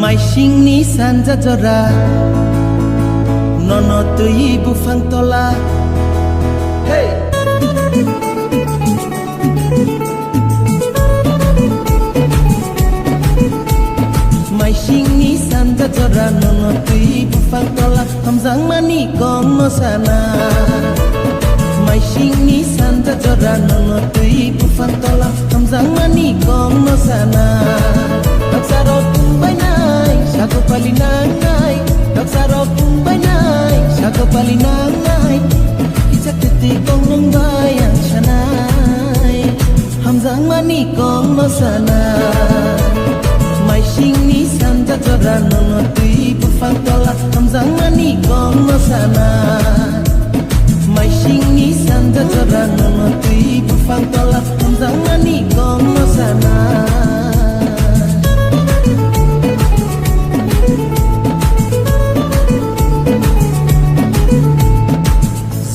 Maisingni sanja jora nono tui bufang tola. Hey! Maisingni sanja jora nono tui bufang tola. Hamzang mani gong no sana. Maisingni sanja jora nono tui bufang tola. Hamzang mani gong no sana. Daksaro kumbai nai, sako palinang nai. Daksaro kumbai nai, sako palinang nai. Ijak titi kong nung bayang shanai. Hamzang mani kong no sana. Maisingni sanja jora nono tui bufang tola. Hamzang mani kong no sana. Maisingni sanja jora nono tui bufang tola. Hamzang mani kong no sana.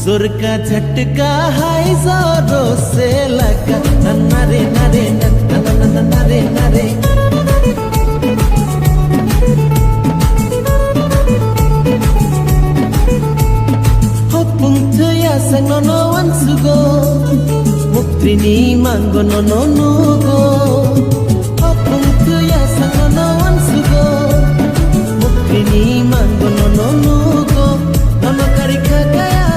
सुर का झटका हाय जोरों से लगा नरे नरे नरे नरे hopung tuya sang nono wansugo muktrini manggo nono nugo hopung tuya sang nono wansugo muktrini manggo nono nugo nono karika kaya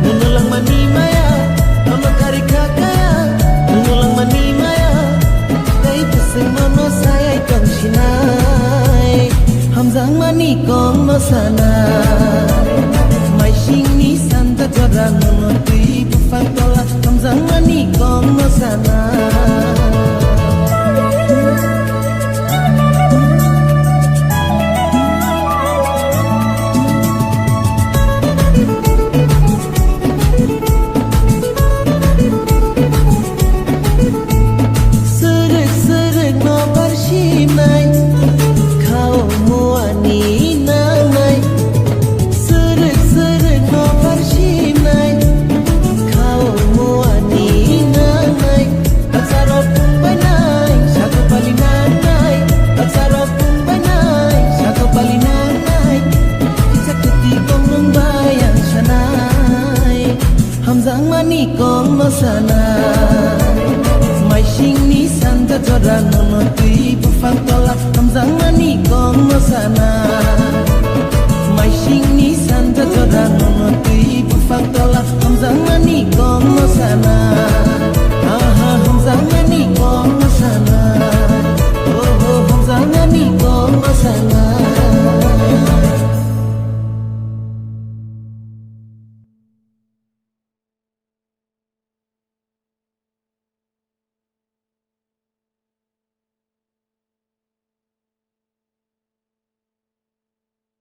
nunulang mani maya, nono karika kaya, nunulang mani maya. Kay pusing nono saya ikong shinay, hamzang mani kong no sana. Maisingni sanja jora nono tui bufang tola, hamzang mani kong no sana. Hamzang mani kong no sana. Maisingni sanja jora nono